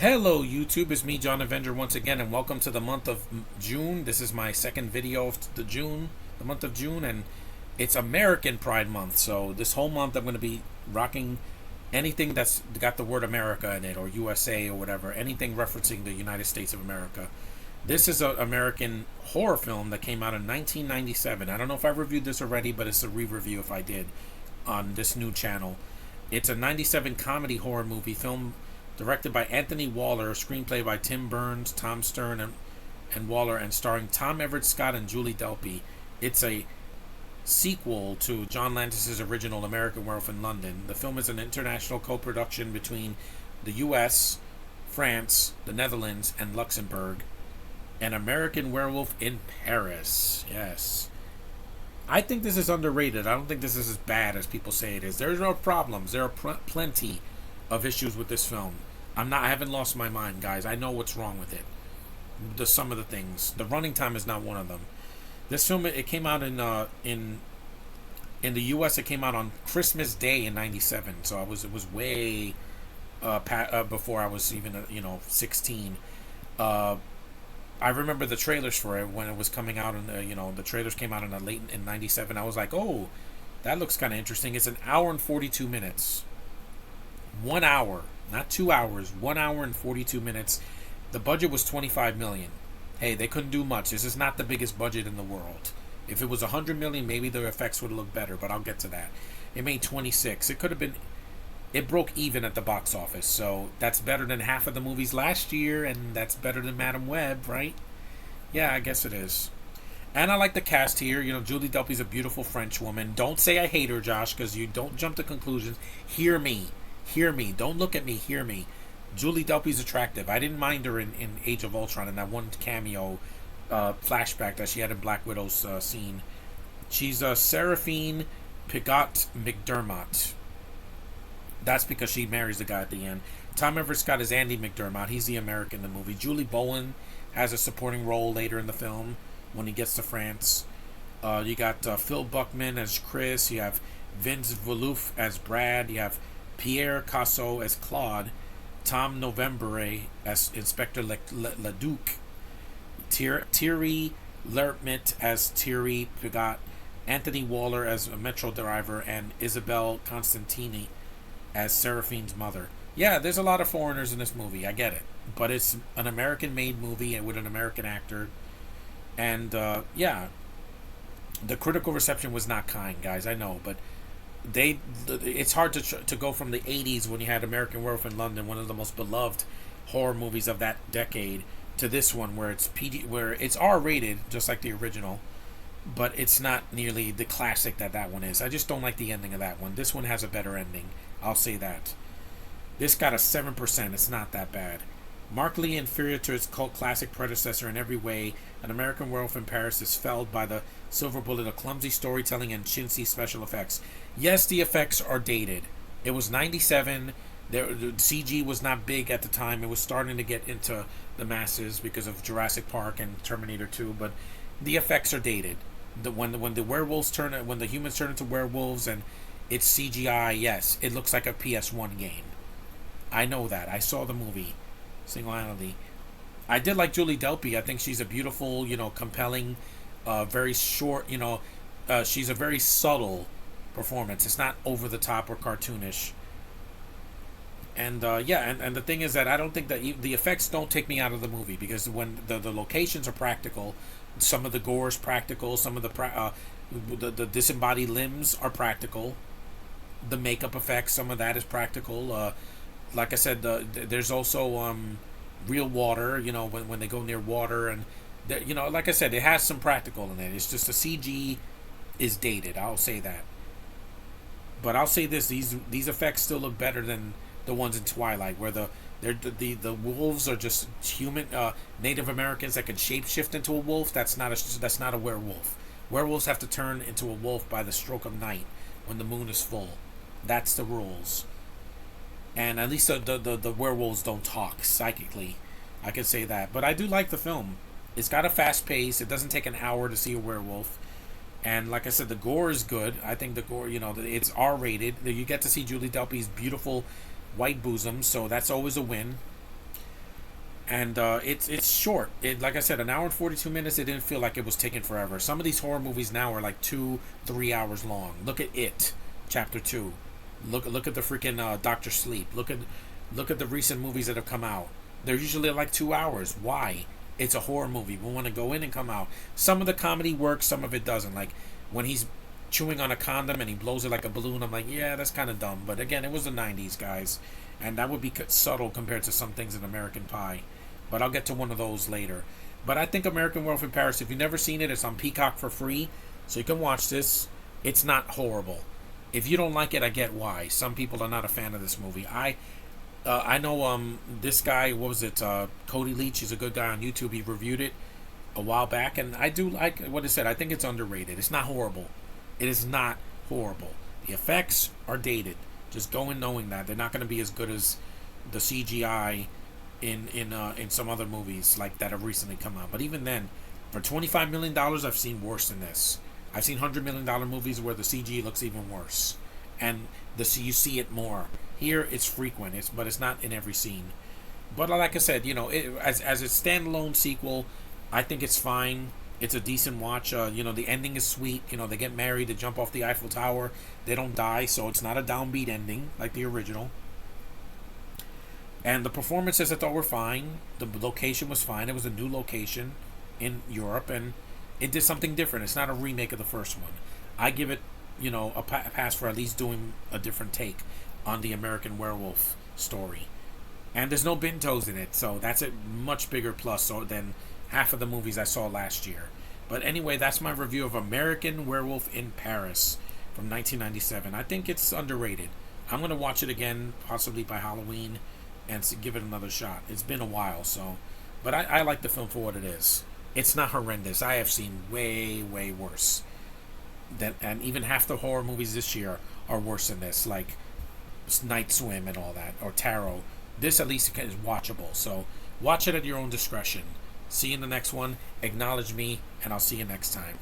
Hello YouTube, it's me John Avenger once again, and welcome to the month of June. This is my second video of the month of June, and it's American Pride Month. So this whole month I'm going to be rocking anything that's got the word America in it, or USA, or whatever, anything referencing the United States of America. This is an American horror film that came out in 1997. I don't know if I reviewed this already, but it's a re-review if I did on this new channel. It's a 97 comedy horror movie film directed by Anthony Waller, screenplay by Tim Burns, Tom Stern, and Waller, and starring Tom Everett Scott and Julie Delpy. It's a sequel to John Landis's original American Werewolf in London. The film is an international co-production between the US, France, the Netherlands, and Luxembourg. An American Werewolf in Paris. Yes. I think this is underrated. I don't think this is as bad as people say it is. There's no problems. There are plenty of issues with this film. I haven't lost my mind, guys. I know what's wrong with it. Some of the things. The running time is not one of them. This film, it came out in the U.S. It came out on Christmas Day in '97. So it was way before I was even 16. I remember the trailers for it when it was coming out, and the trailers came out in '97. I was like, oh, that looks kind of interesting. It's an hour and 42 minutes. 1 hour, not 2 hours. 1 hour and 42 minutes. The budget was $25 million. Hey, they couldn't do much. This is not the biggest budget in the world. If it was $100 million, maybe the effects would have looked better, but I'll get to that. It made 26. It could have been. It broke even at the box office, so that's better than half of the movies last year, and that's better than Madam Web, right? Yeah, I guess it is. And I like the cast here. Julie Delpy's a beautiful French woman. Don't say I hate her, Josh, because you don't jump to conclusions. Hear me. Hear me. Don't look at me. Hear me. Julie Delpy's attractive. I didn't mind her in Age of Ultron in that one cameo flashback that she had in Black Widow's scene. She's Seraphine Pigot McDermott. That's because she marries the guy at the end. Tom Everett Scott is Andy McDermott. He's the American in the movie. Julie Bowen has a supporting role later in the film when he gets to France. You got Phil Buckman as Chris. You have Vince Valouf as Brad. You have Pierre Casso as Claude, Tom Novembre as Inspector Leduc, Thierry Lermit as Thierry Pigot, Anthony Waller as a Metro driver, and Isabelle Constantini as Seraphine's mother. Yeah, there's a lot of foreigners in this movie. I get it. But it's an American-made movie with an American actor. And, yeah, the critical reception was not kind, guys. I know, but it's hard to go from the 80s when you had American Werewolf in London, one of the most beloved horror movies of that decade, to this one where it's R-rated just like the original, but it's not nearly the classic that one is. I just don't like the ending of that one. This one has a better ending, I'll say that. This got a 7%. It's not that bad. Markedly inferior to its cult classic predecessor in every way, An American Werewolf in Paris is felled by the silver bullet of clumsy storytelling and chintzy special effects. Yes, the effects are dated. It was '97. The CG was not big at the time. It was starting to get into the masses because of Jurassic Park and Terminator 2, but the effects are dated. When the humans turn into werewolves and it's CGI, yes, it looks like a PS1 game. I know that. I saw the movie single-handedly. I did like Julie Delpy. I think she's a beautiful, compelling, very short, she's a very subtle performance. It's not over the top or cartoonish. And and the thing is that I don't think that the effects don't take me out of the movie, because when the locations are practical, some of the gore is practical, some of the disembodied limbs are practical, the makeup effects, some of that is practical. Like I said, there's also real water, when they go near water, and like I said, it has some practical in it. It's just the CG is dated. I'll say that. But I'll say this: these effects still look better than the ones in Twilight, where the wolves are just human Native Americans that can shapeshift into a wolf. That's not a werewolf. Werewolves have to turn into a wolf by the stroke of night when the moon is full. That's the rules. And at least the werewolves don't talk psychically. I can say that. But I do like the film. It's got a fast pace. It doesn't take an hour to see a werewolf. And like I said, the gore is good. I think the gore, it's R-rated. You get to see Julie Delpy's beautiful white bosom, so that's always a win. And it's short. It, like I said, an hour and 42 minutes. It didn't feel like it was taking forever. Some of these horror movies now are like 2-3 hours long. Look at It, Chapter 2. Look at the freaking Doctor Sleep. Look at the recent movies that have come out. They're usually like 2 hours. Why? It's a horror movie. We want to go in and come out. Some of the comedy works, some of it doesn't. Like when he's chewing on a condom and he blows it like a balloon. I'm like, yeah, that's kind of dumb. But again, it was the 90s, guys. And that would be subtle compared to some things in American Pie. But I'll get to one of those later. But I think American Werewolf in Paris, if you've never seen it, it's on Peacock for free. So you can watch this. It's not horrible. If you don't like it, I get why. Some people are not a fan of this movie. I know this guy, what was it, Cody Leach, he's a good guy on YouTube. He reviewed it a while back, and I do like what it said. I think it's underrated. It's not horrible. It is not horrible. The effects are dated. Just go in knowing that they're not going to be as good as the CGI in some other movies like that have recently come out. But even then, for $25 million, I've seen worse than this. I've seen $100 million movies where the CG looks even worse, and you see it more. Here, it's frequent, but it's not in every scene. But like I said, as a standalone sequel, I think it's fine. It's a decent watch. The ending is sweet. They get married, they jump off the Eiffel Tower, they don't die, so it's not a downbeat ending like the original. And the performances I thought were fine. The location was fine. It was a new location in Europe, and it did something different. It's not a remake of the first one. I give it, a pass for at least doing a different take on the American Werewolf story. And there's no Bintos in it, so that's a much bigger plus than half of the movies I saw last year. But anyway, that's my review of American Werewolf in Paris from 1997. I think it's underrated. I'm going to watch it again, possibly by Halloween, and give it another shot. It's been a while, but I like the film for what it is. It's not horrendous. I have seen way, way worse. And even half the horror movies this year are worse than this, like Night Swim and all that, or Tarot. This at least is watchable, so watch it at your own discretion. See you in the next one. Acknowledge me, and I'll see you next time.